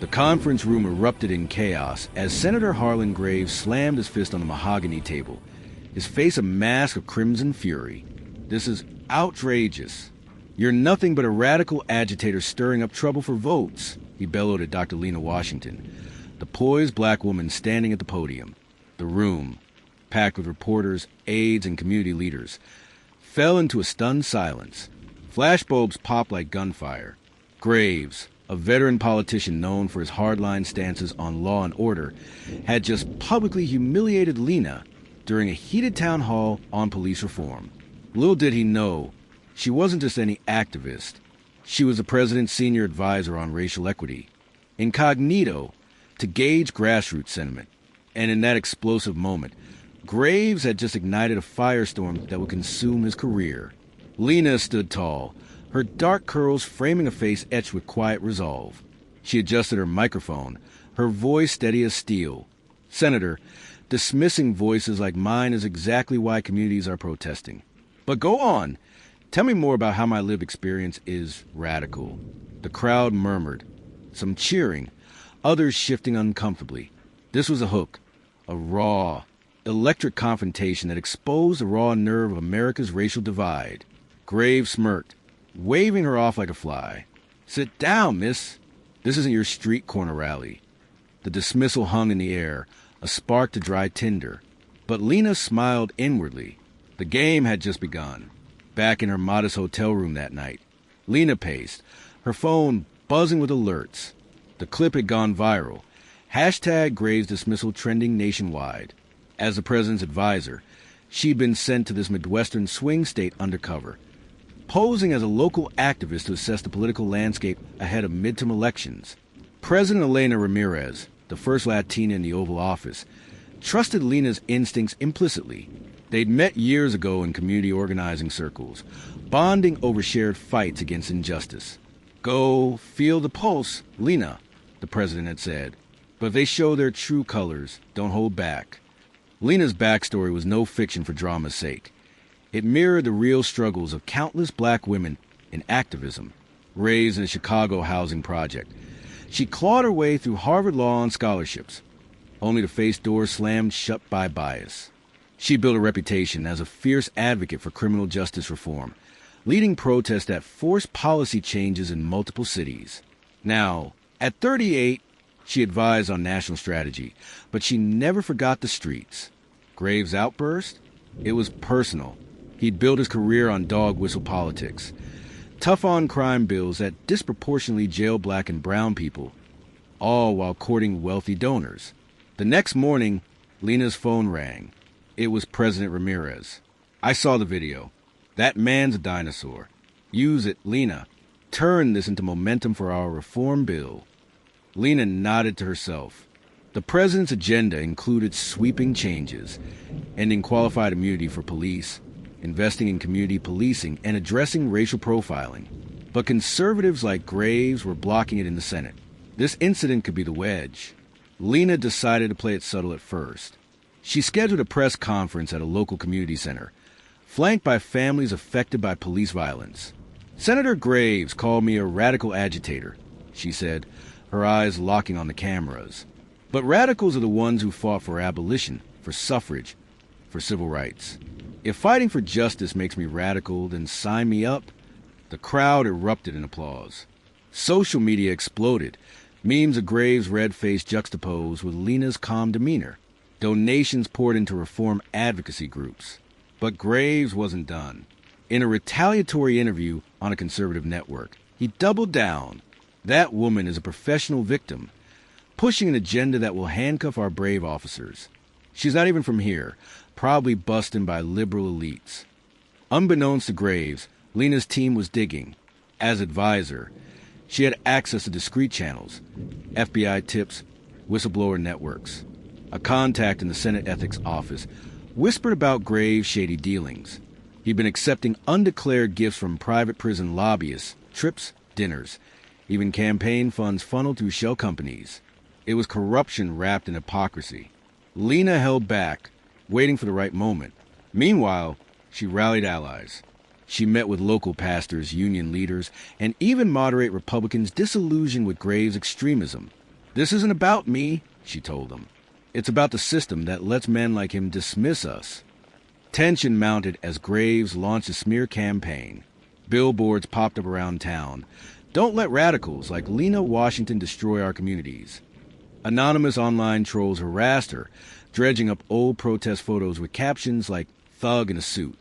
The conference room erupted in chaos as Senator Harlan Graves slammed his fist on the mahogany table, his face a mask of crimson fury. "This is outrageous. You're nothing but a radical agitator stirring up trouble for votes," he bellowed at Dr. Lena Washington, the poised black woman standing at the podium. The room, packed with reporters, aides, and community leaders, fell into a stunned silence. Flashbulbs popped like gunfire. Graves, a veteran politician known for his hardline stances on law and order, had just publicly humiliated Lena during a heated town hall on police reform. Little did he know, she wasn't just any activist. She was the president's senior advisor on racial equity, incognito, to gauge grassroots sentiment. And in that explosive moment, Graves had just ignited a firestorm that would consume his career. Lena stood tall, her dark curls framing a face etched with quiet resolve. She adjusted her microphone, her voice steady as steel. "Senator, dismissing voices like mine is exactly why communities are protesting. But go on. Tell me more about how my lived experience is radical." The crowd murmured, some cheering, others shifting uncomfortably. This was a hook, a raw, electric confrontation that exposed the raw nerve of America's racial divide. Graves smirked, waving her off like a fly. "Sit down, miss. This isn't your street corner rally." The dismissal hung in the air, a spark to dry tinder. But Lena smiled inwardly. The game had just begun. Back in her modest hotel room that night, Lena paced, her phone buzzing with alerts. The clip had gone viral. Hashtag Graves dismissal trending nationwide. As the president's advisor, she'd been sent to this Midwestern swing state undercover, posing as a local activist to assess the political landscape ahead of midterm elections. President Elena Ramirez, the first Latina in the Oval Office, trusted Lena's instincts implicitly. They'd met years ago in community organizing circles, bonding over shared fights against injustice. "Go feel the pulse, Lena," the president had said. "But if they show their true colors, don't hold back." Lena's backstory was no fiction for drama's sake. It mirrored the real struggles of countless black women in activism. Raised in a Chicago housing project, she clawed her way through Harvard Law and scholarships, only to face doors slammed shut by bias. She built a reputation as a fierce advocate for criminal justice reform, leading protests that forced policy changes in multiple cities. Now, at 38, she advised on national strategy, but she never forgot the streets. Graves' outburst? It was personal. He'd built his career on dog whistle politics, tough-on-crime bills that disproportionately jail black and brown people, all while courting wealthy donors. The next morning, Lena's phone rang. It was President Ramirez. "I saw the video. That man's a dinosaur. Use it, Lena. Turn this into momentum for our reform bill." Lena nodded to herself. The president's agenda included sweeping changes, ending qualified immunity for police, investing in community policing, and addressing racial profiling. But conservatives like Graves were blocking it in the Senate. This incident could be the wedge. Lena decided to play it subtle at first. She scheduled a press conference at a local community center, flanked by families affected by police violence. "Senator Graves called me a radical agitator," she said, her eyes locking on the cameras. "But radicals are the ones who fought for abolition, for suffrage, for civil rights. If fighting for justice makes me radical, then sign me up." The crowd erupted in applause. Social media exploded, memes of Graves' red face juxtaposed with Lena's calm demeanor. Donations poured into reform advocacy groups. But Graves wasn't done. In a retaliatory interview on a conservative network, he doubled down. "That woman is a professional victim, pushing an agenda that will handcuff our brave officers. She's not even from here, probably bused in by liberal elites." Unbeknownst to Graves, Lena's team was digging. As advisor, she had access to discreet channels, FBI tips, whistleblower networks. A contact in the Senate Ethics Office whispered about Graves' shady dealings. He'd been accepting undeclared gifts from private prison lobbyists, trips, dinners, even campaign funds funneled through shell companies. It was corruption wrapped in hypocrisy. Lena held back, waiting for the right moment. Meanwhile, she rallied allies. She met with local pastors, union leaders, and even moderate Republicans disillusioned with Graves' extremism. "This isn't about me," she told them. "It's about the system that lets men like him dismiss us." Tension mounted as Graves launched a smear campaign. Billboards popped up around town. "Don't let radicals like Lena Washington destroy our communities." Anonymous online trolls harassed her, dredging up old protest photos with captions like "thug in a suit."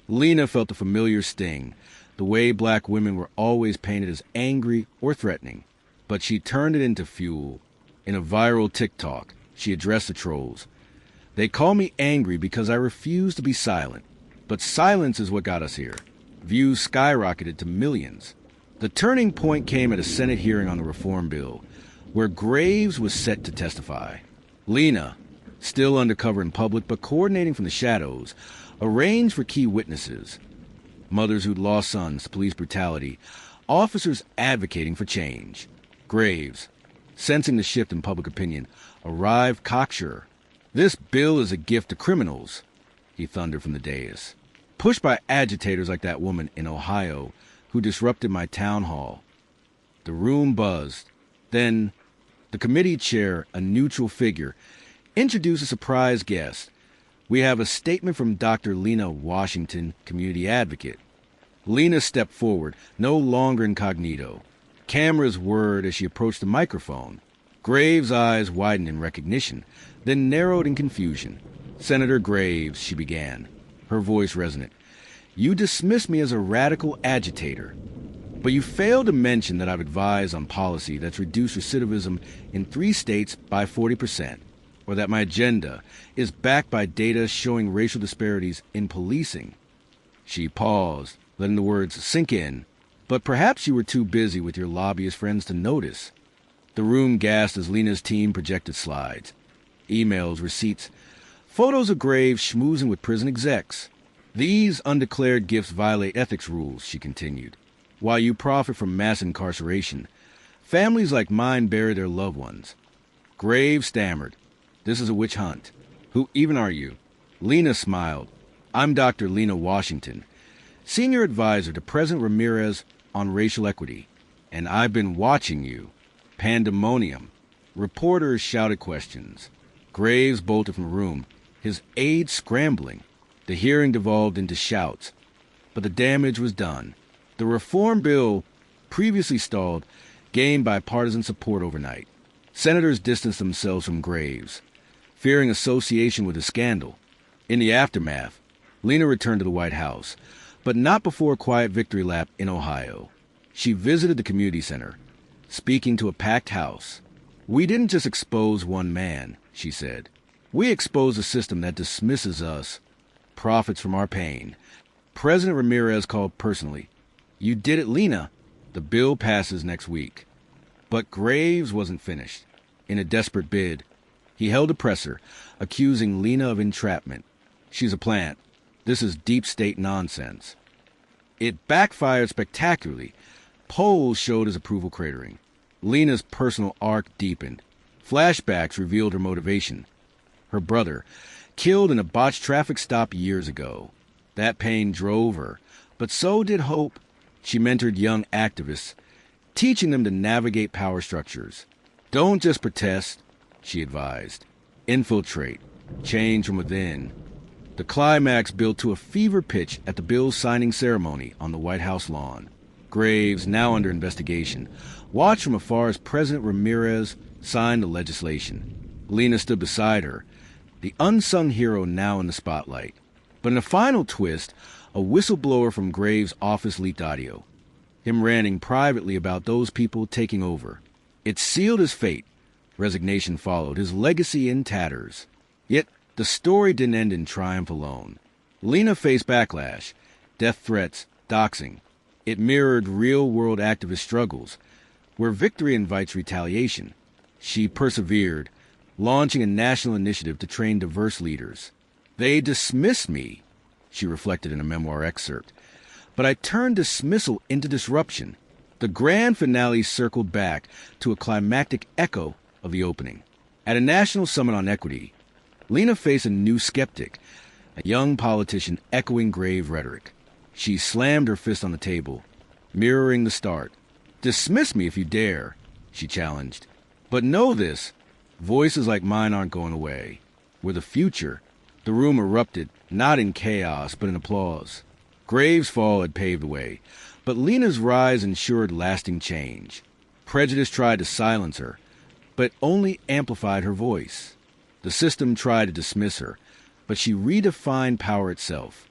Lena felt the familiar sting, the way black women were always painted as angry or threatening. But she turned it into fuel. In a viral TikTok, she addressed the trolls. "They call me angry because I refuse to be silent. But silence is what got us here." Views skyrocketed to millions. The turning point came at a Senate hearing on the reform bill, where Graves was set to testify. Lena, still undercover in public but coordinating from the shadows, arranged for key witnesses. Mothers who'd lost sons to police brutality, officers advocating for change. Graves, sensing the shift in public opinion, arrived cocksure. "This bill is a gift to criminals," he thundered from the dais. "Pushed by agitators like that woman in Ohio who disrupted my town hall." The room buzzed. Then, the committee chair, a neutral figure, introduced a surprise guest. "We have a statement from Dr. Lena Washington, community advocate." Lena stepped forward, no longer incognito. Cameras whirred as she approached the microphone. Graves' eyes widened in recognition, then narrowed in confusion. "Senator Graves," she began, her voice resonant, "you dismiss me as a radical agitator. But you failed to mention that I've advised on policy that's reduced recidivism in 3 states by 40%, or that my agenda is backed by data showing racial disparities in policing." She paused, letting the words sink in. "But perhaps you were too busy with your lobbyist friends to notice." The room gasped as Lena's team projected slides. Emails, receipts, photos of Graves schmoozing with prison execs. "These undeclared gifts violate ethics rules," she continued. "While you profit from mass incarceration, families like mine bury their loved ones." Graves stammered. "This is a witch hunt. Who even are you?" Lena smiled. "I'm Dr. Lena Washington, senior advisor to President Ramirez on racial equity. And I've been watching you." Pandemonium. Reporters shouted questions. Graves bolted from the room, his aides scrambling. The hearing devolved into shouts. But the damage was done. The reform bill, previously stalled, gained bipartisan support overnight. Senators distanced themselves from Graves, fearing association with the scandal. In the aftermath, Lena returned to the White House, but not before a quiet victory lap in Ohio. She visited the community center, speaking to a packed house. "We didn't just expose one man," she said. "We exposed a system that dismisses us, profits from our pain." President Ramirez called personally. "You did it, Lena. The bill passes next week." But Graves wasn't finished. In a desperate bid, he held a presser, accusing Lena of entrapment. "She's a plant. This is deep state nonsense." It backfired spectacularly. Polls showed his approval cratering. Lena's personal arc deepened. Flashbacks revealed her motivation. Her brother, killed in a botched traffic stop years ago. That pain drove her, but so did hope. She mentored young activists, teaching them to navigate power structures. "Don't just protest," she advised. "Infiltrate. Change from within." The climax built to a fever pitch at the bill's signing ceremony on the White House lawn. Graves, now under investigation, watched from afar as President Ramirez signed the legislation. Lena stood beside her, the unsung hero now in the spotlight. But in a final twist, a whistleblower from Graves' office leaked audio. Him ranting privately about those people taking over. It sealed his fate. Resignation followed, his legacy in tatters. Yet the story didn't end in triumph alone. Lena faced backlash, death threats, doxing. It mirrored real-world activist struggles, where victory invites retaliation. She persevered, launching a national initiative to train diverse leaders. "They dismissed me," she reflected in a memoir excerpt. "But I turned dismissal into disruption." The grand finale circled back to a climactic echo of the opening. At a national summit on equity, Lena faced a new skeptic, a young politician echoing grave rhetoric. She slammed her fist on the table, mirroring the start. "Dismiss me if you dare," she challenged. But know this, voices like mine aren't going away. We're the future. The room erupted, not in chaos, but in applause. Graves' fall had paved the way, but Lena's rise ensured lasting change. Prejudice tried to silence her, but only amplified her voice. The system tried to dismiss her, but she redefined power itself.